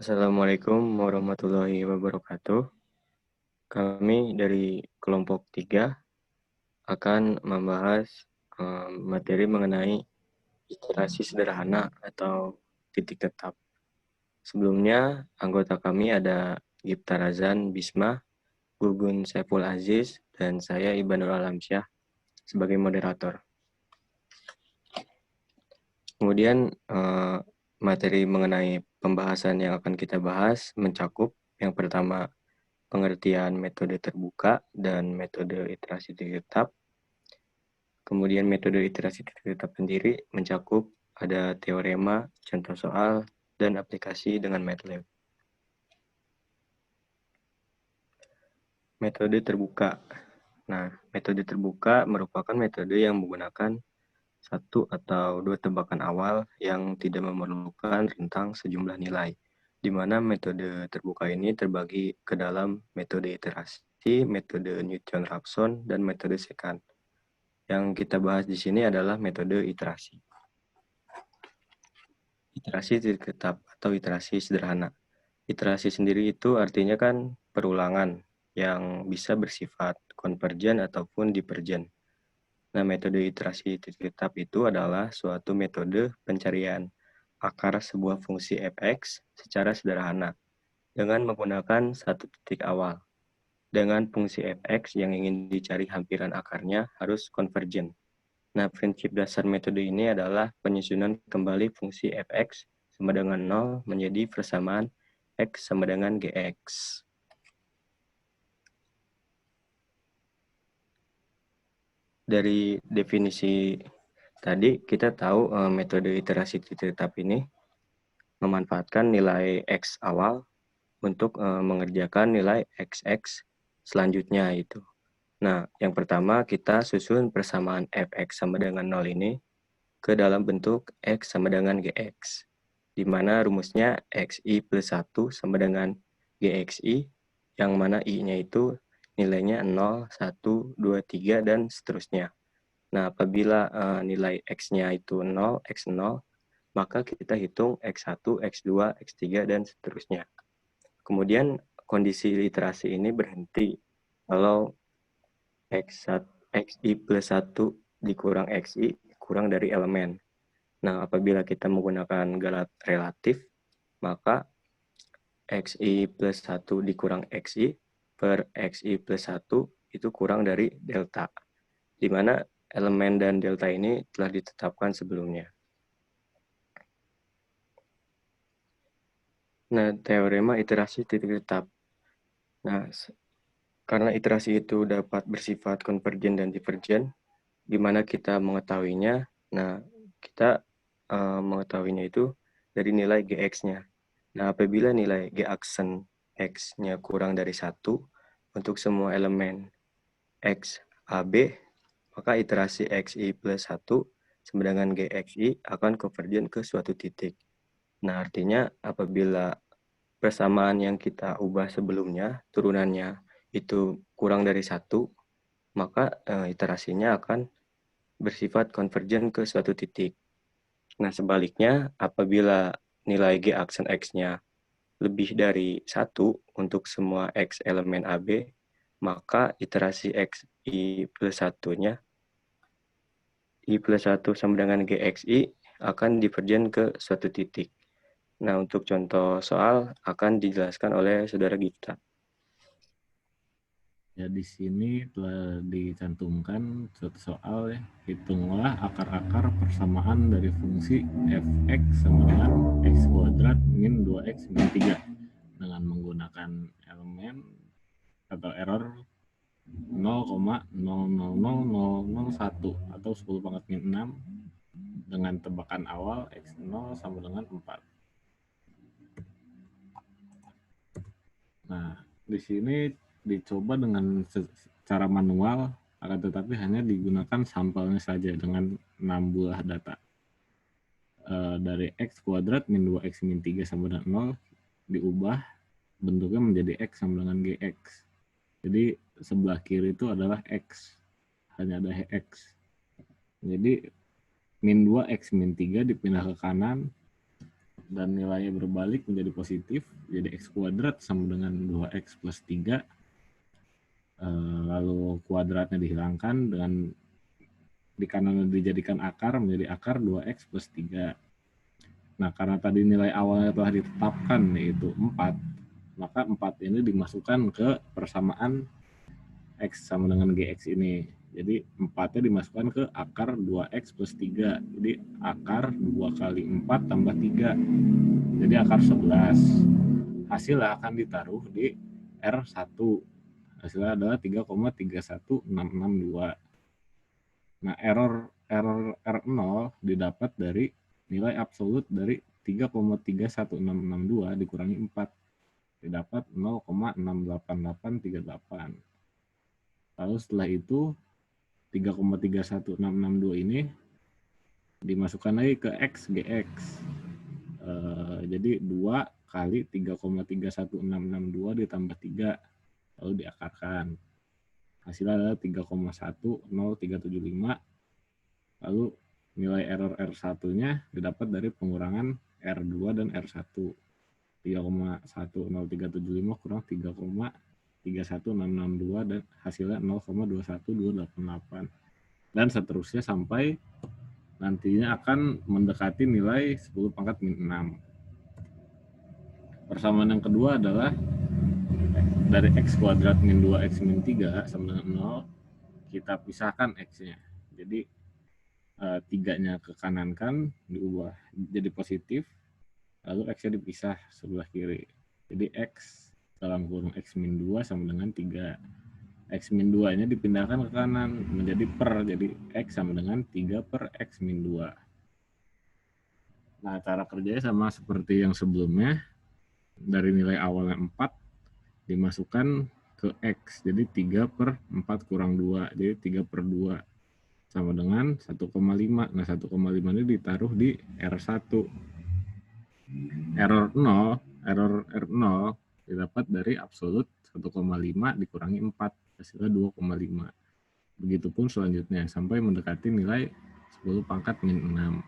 Assalamualaikum warahmatullahi wabarakatuh. Kami dari kelompok 3 akan membahas materi mengenai iterasi sederhana atau titik tetap. Sebelumnya, anggota kami ada Gipta Razan Bisma, Gugun Saiful Aziz, dan saya Ibanul Alamsyah sebagai moderator. Kemudian materi mengenai pembahasan yang akan kita bahas mencakup yang pertama pengertian metode terbuka dan metode iterasi titik tetap. Kemudian metode iterasi titik tetap sendiri mencakup ada teorema, contoh soal, dan aplikasi dengan MATLAB. Metode terbuka. Nah, metode terbuka merupakan metode yang menggunakan satu atau dua tebakan awal yang tidak memerlukan rentang sejumlah nilai, di mana metode terbuka ini terbagi ke dalam metode iterasi, metode Newton-Raphson, dan metode sekant. Yang kita bahas di sini adalah metode iterasi. Iterasi titik tetap atau iterasi sederhana. Iterasi sendiri itu artinya kan perulangan yang bisa bersifat konvergen ataupun divergen. Nah, metode iterasi titik tetap itu adalah suatu metode pencarian akar sebuah fungsi f(x) secara sederhana dengan menggunakan satu titik awal. Dengan fungsi f(x) yang ingin dicari hampiran akarnya harus konvergen. Nah, prinsip dasar metode ini adalah penyusunan kembali fungsi f(x) sama dengan 0 menjadi persamaan x sama dengan gx. Dari definisi tadi, kita tahu metode iterasi titik tetap ini memanfaatkan nilai x awal untuk mengerjakan nilai xx selanjutnya itu. Nah, yang pertama kita susun persamaan fx sama dengan 0 ini ke dalam bentuk x sama dengan gx, di mana rumusnya xi plus 1 sama dengan gxi, yang mana i-nya itu nilainya 0, 1, 2, 3, dan seterusnya. Nah, apabila nilai x-nya itu 0, x0, maka kita hitung x1, x2, x3, dan seterusnya. Kemudian kondisi iterasi ini berhenti kalau xi plus 1 dikurang xi kurang dari elemen. Nah, apabila kita menggunakan galat relatif, maka xi plus 1 dikurang xi per xi plus 1 itu kurang dari delta, di mana elemen dan delta ini telah ditetapkan sebelumnya. Nah, teorema iterasi titik tetap. Nah, karena iterasi itu dapat bersifat konvergen dan divergen, di mana kita mengetahuinya? Nah, kita mengetahuinya itu dari nilai gx-nya. Nah, apabila nilai g aksen x-nya kurang dari 1 untuk semua elemen x, a, b, maka iterasi xi plus 1 sama dengan gxi akan konvergen ke suatu titik. Nah, artinya apabila persamaan yang kita ubah sebelumnya, turunannya itu kurang dari 1, maka iterasinya akan bersifat konvergen ke suatu titik. Nah, sebaliknya, apabila nilai G aksen X-nya lebih dari 1 untuk semua X elemen AB, maka iterasi XI plus 1-nya, I plus 1 sama dengan GXI akan divergen ke suatu titik. Nah, untuk contoh soal akan dijelaskan oleh Saudara Gipta. Ya, di sini telah dicantumkan suatu soal ya. Hitunglah akar-akar persamaan dari fungsi f(x) sama dengan x kuadrat min 2x min 3 dengan menggunakan elemen atau error 0,000001 atau 10 pangkat min 6 dengan tebakan awal x0 sama dengan 4. Nah, di sini dicoba dengan secara manual, akan tetapi hanya digunakan sampelnya saja dengan 6 buah data. Dari x kuadrat min 2x min 3 sama dengan 0 diubah bentuknya menjadi x sama dengan gx. Jadi sebelah kiri itu adalah x, hanya ada x. Jadi min 2x min 3 dipindah ke kanan, dan nilainya berbalik menjadi positif, jadi x kuadrat sama dengan 2x plus 3, lalu kuadratnya dihilangkan, dengan di kanan dijadikan akar, menjadi akar 2x plus 3. Nah, karena tadi nilai awalnya telah ditetapkan yaitu 4, maka 4 ini dimasukkan ke persamaan x sama dengan gx ini. Jadi 4-nya dimasukkan ke akar 2x plus 3. Jadi akar 2 kali 4 tambah 3. Jadi akar 11. Hasilnya akan ditaruh di R1. Hasilnya adalah 3,31662. Nah, error R0 didapat dari nilai absolut dari 3,31662 dikurangi 4. Didapat 0,68838. Lalu setelah itu 3,31662 ini dimasukkan lagi ke X, GX. Jadi 2 kali 3,31662 ditambah 3, lalu diakarkan. Hasilnya adalah 3,10375. Lalu nilai error R1-nya didapat dari pengurangan R2 dan R1. 3,10375 kurang 3,31662 dan hasilnya 0,21288. Dan seterusnya sampai nantinya akan mendekati nilai 10 pangkat min 6. Persamaan yang kedua adalah dari x kuadrat min 2x min 3 sama dengan 0, kita pisahkan x-nya. Jadi 3-nya ke kanan kan, diubah jadi positif, lalu x-nya dipisah sebelah kiri. Jadi x dalam kurung x min 2 sama dengan 3. X min 2-nya dipindahkan ke kanan menjadi per, jadi x sama dengan 3 per x min 2. Nah, cara kerjanya sama seperti yang sebelumnya. Dari nilai awalnya 4 dimasukkan ke x, jadi 3 per 4 kurang 2, jadi 3 per 2 sama dengan 1,5. Nah, 1,5 ini ditaruh di R1. Error R0 didapat dari absolut 1,5 dikurangi 4, hasilnya 2,5. Begitupun selanjutnya sampai mendekati nilai 10 pangkat min 6.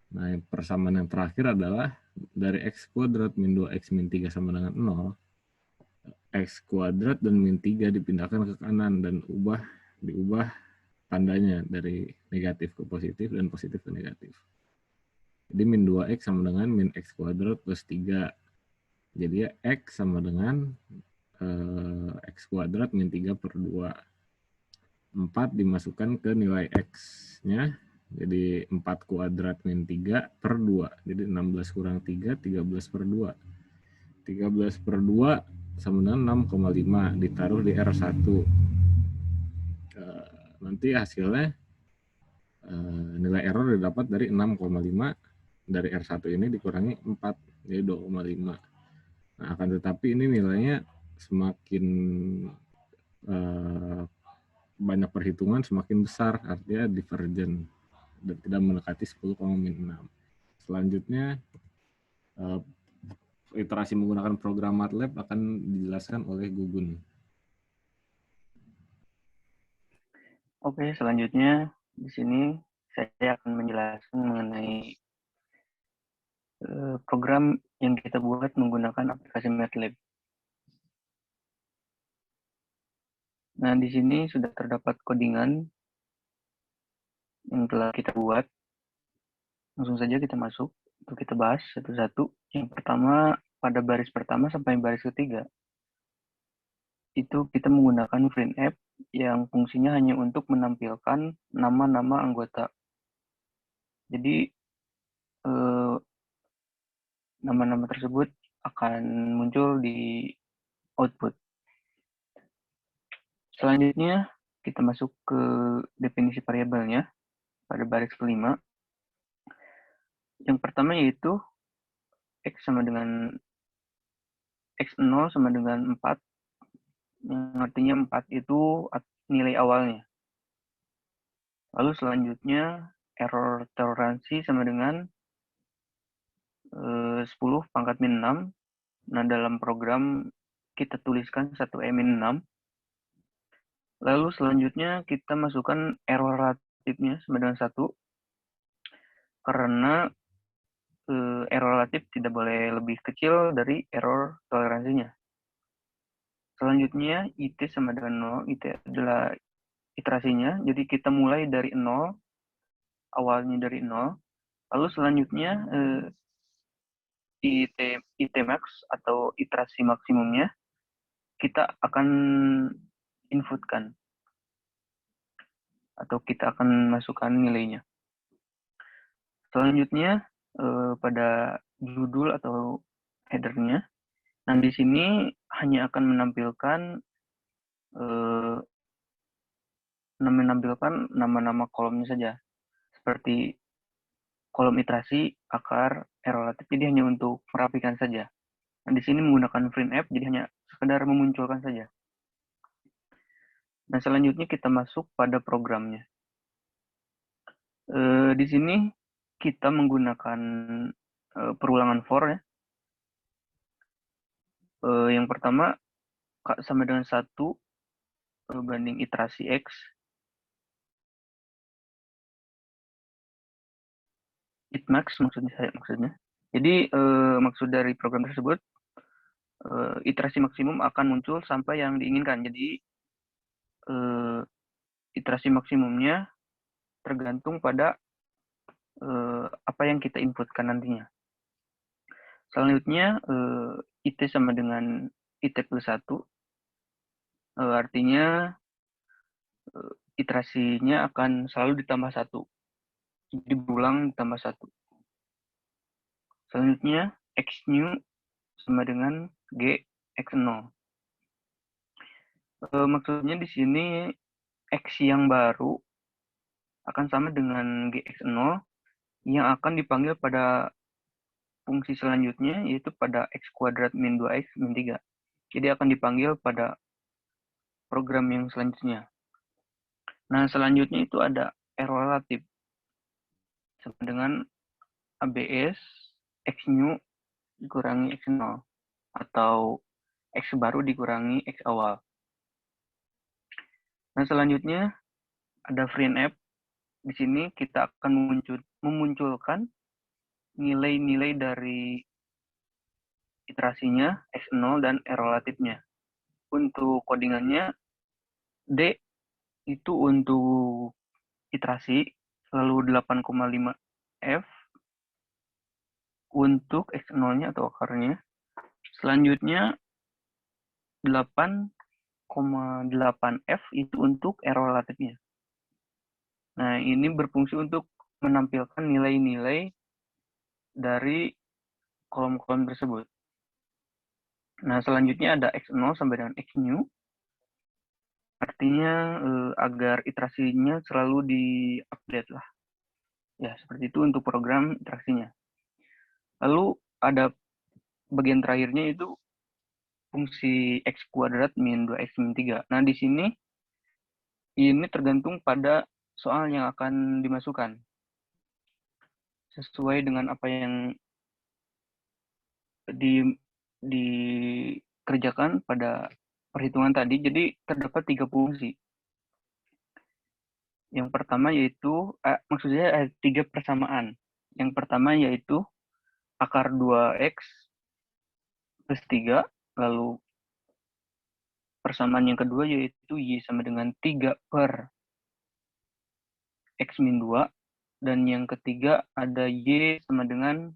Nah, persamaan yang terakhir adalah dari x kuadrat min 2x min 3 sama dengan 0, x kuadrat dan min 3 dipindahkan ke kanan dan diubah tandanya dari negatif ke positif dan positif ke negatif. Jadi min 2x sama dengan min x kuadrat plus 3. Jadi ya x sama dengan x kuadrat min 3 per 2. 4 dimasukkan ke nilai x-nya. Jadi 4 kuadrat min 3 per 2. Jadi 16 kurang 3, 13 per 2. 13 per 2 sama dengan 6,5. Ditaruh di R1. Nanti hasilnya nilai error didapat dari 6,5 dari R1 ini dikurangi 4. Jadi 2,5. Nah, akan tetapi ini nilainya semakin banyak perhitungan semakin besar, artinya divergen dan tidak mendekati 10,6. Selanjutnya iterasi menggunakan program MATLAB akan dijelaskan oleh Gugun. Oke, selanjutnya di sini saya akan menjelaskan mengenai program yang kita buat menggunakan aplikasi MATLAB. Nah, di sini sudah terdapat codingan yang telah kita buat. Langsung saja kita masuk untuk kita bahas satu-satu. Yang pertama, pada baris pertama sampai baris ketiga, itu kita menggunakan FreeApp yang fungsinya hanya untuk menampilkan nama-nama anggota. Jadi, nama-nama tersebut akan muncul di output. Selanjutnya, kita masuk ke definisi variabelnya pada baris kelima. Yang pertama yaitu X sama dengan X0 sama dengan 4, yang artinya 4 itu nilai awalnya. Lalu selanjutnya error toleransi sama dengan 10 pangkat min 6. Nah, dalam program kita tuliskan 1E min 6. Lalu selanjutnya kita masukkan error relatifnya sama dengan 1. karena error relatif tidak boleh lebih kecil dari error toleransinya. Selanjutnya, IT sama dengan 0. IT adalah iterasinya. Jadi kita mulai dari 0, awalnya dari 0. Lalu selanjutnya, IT max atau iterasi maksimumnya, kita akan inputkan. Atau kita akan masukkan nilainya. Selanjutnya, pada judul atau header-nya, nah di sini hanya akan menampilkan nama-nama kolomnya saja, seperti kolom iterasi, akar, error relatif. Jadi hanya untuk merapikan saja. Nah, di sini menggunakan print app, jadi hanya sekedar memunculkan saja. Nah, selanjutnya kita masuk pada programnya. Di sini kita menggunakan perulangan for ya. Yang pertama sama dengan 1 banding iterasi X. It max maksudnya. Jadi maksud dari program tersebut, iterasi maksimum akan muncul sampai yang diinginkan. Jadi iterasi maksimumnya tergantung pada apa yang kita inputkan nantinya. Selanjutnya, IT sama dengan IT plus 1, artinya iterasinya akan selalu ditambah 1. Jadi berulang ditambah 1. Selanjutnya, X new sama dengan G X0. Maksudnya di sini X yang baru akan sama dengan GX0 yang akan dipanggil pada fungsi selanjutnya, yaitu pada X kuadrat min 2X min 3. Jadi akan dipanggil pada program yang selanjutnya. Nah, selanjutnya itu ada error relatif. Sama dengan ABS X new dikurangi X0. Atau X baru dikurangi X awal. Nah, selanjutnya ada print app. Di sini kita akan memunculkan nilai-nilai dari iterasinya, X0 dan error relatifnya. Untuk codingannya, D itu untuk iterasi selalu 8,5 F untuk X0-nya atau akarnya. Selanjutnya 8,8 F itu untuk error relatifnya. Nah, ini berfungsi untuk menampilkan nilai-nilai dari kolom-kolom tersebut. Nah, selanjutnya ada X0 sampai dengan X new. Artinya agar iterasinya selalu di-update lah. Ya, seperti itu untuk program iterasinya. Lalu ada bagian terakhirnya itu fungsi X kuadrat min 2X min 3. Nah, di sini ini tergantung pada soal yang akan dimasukkan. Sesuai dengan apa yang dikerjakan pada perhitungan tadi. Jadi terdapat 3 fungsi. Yang pertama yaitu, maksudnya ada 3 persamaan. Yang pertama yaitu akar 2X plus 3, lalu persamaan yang kedua yaitu Y sama dengan 3 per X min 2, dan yang ketiga ada Y sama dengan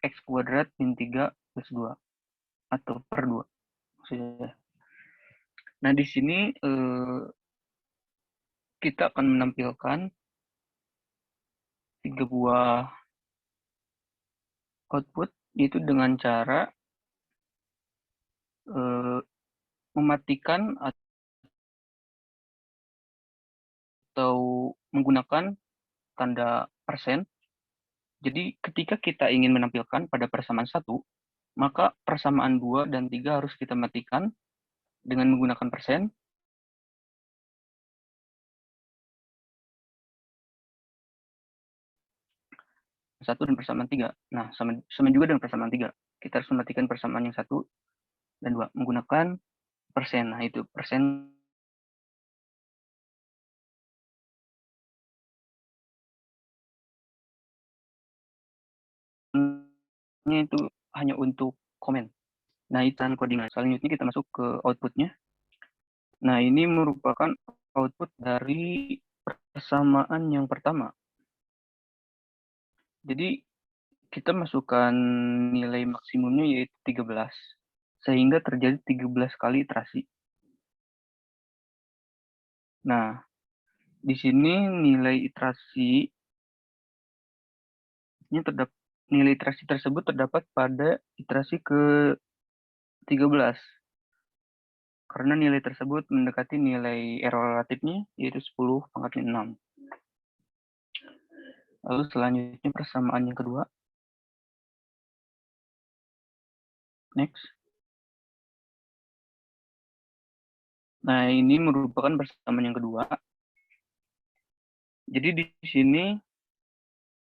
X kuadrat min 3 plus 2, atau per 2. Maksudnya. Nah, di sini kita akan menampilkan 3 buah output, yaitu dengan cara mematikan atau menggunakan tanda persen. Jadi ketika kita ingin menampilkan pada persamaan 1, maka persamaan 2 dan 3 harus kita matikan dengan menggunakan persen. Satu dan persamaan 3. Nah, sama juga dengan persamaan 3. Kita harus mematikan persamaan yang 1 dan 2 menggunakan persen. Nah, itu persen itu hanya untuk komen. Nah, itu codingan. Selanjutnya kita masuk ke outputnya. Nah, ini merupakan output dari persamaan yang pertama. Jadi, kita masukkan nilai maksimumnya yaitu 13. Sehingga terjadi 13 kali iterasi. Nah, di sini nilai iterasi tersebut terdapat pada iterasi ke-13. Karena nilai tersebut mendekati nilai error relatifnya yaitu 10 pangkat 6. Lalu selanjutnya persamaan yang kedua. Next. Nah, ini merupakan persamaan yang kedua. Jadi di sini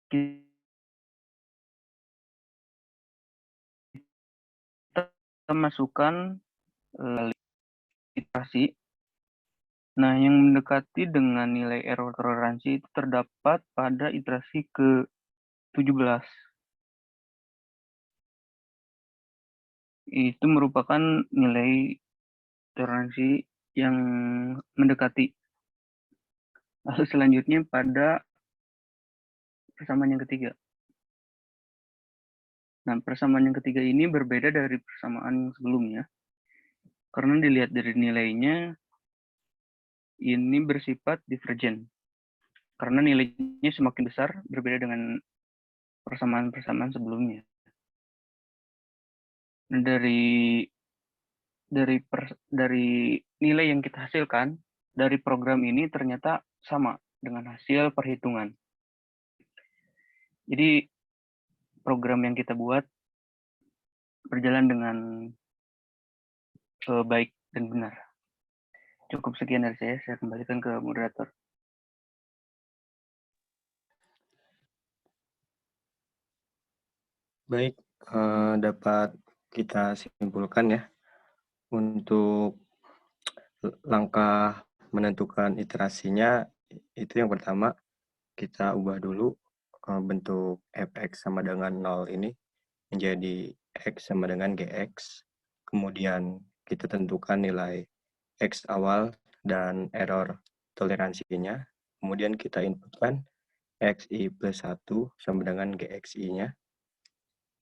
kita masukkan iterasi. Nah, yang mendekati dengan nilai error toleransi itu terdapat pada iterasi ke-17. Itu merupakan nilai toleransi yang mendekati. Lalu selanjutnya pada persamaan yang ketiga. Nah, persamaan yang ketiga ini berbeda dari persamaan sebelumnya. Karena dilihat dari nilainya, ini bersifat divergen. Karena nilainya semakin besar, berbeda dengan persamaan-persamaan sebelumnya. Nah, dari nilai yang kita hasilkan, dari program ini ternyata sama dengan hasil perhitungan. Jadi, program yang kita buat berjalan dengan baik dan benar. Cukup sekian dari saya kembalikan ke moderator. Baik, dapat kita simpulkan ya, untuk langkah menentukan iterasinya, itu yang pertama, kita ubah dulu bentuk fx sama dengan 0 ini menjadi x sama dengan gx. Kemudian kita tentukan nilai x awal dan error toleransinya. Kemudian kita inputkan xi plus 1 sama dengan gxi-nya.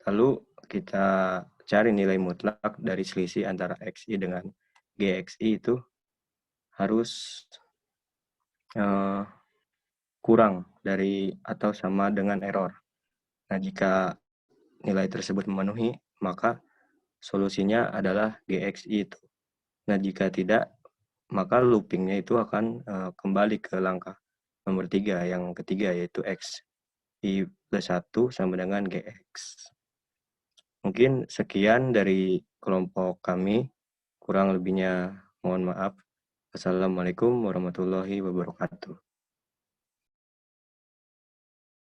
Lalu kita cari nilai mutlak dari selisih antara xi dengan gxi itu harus kurang dari atau sama dengan error. Nah, jika nilai tersebut memenuhi, maka solusinya adalah gxi itu. Nah, jika tidak, maka loopingnya itu akan kembali ke langkah nomor 3, yang ketiga, yaitu x i plus 1 sama dengan gx. Mungkin sekian dari kelompok kami, kurang lebihnya mohon maaf. Assalamualaikum warahmatullahi wabarakatuh.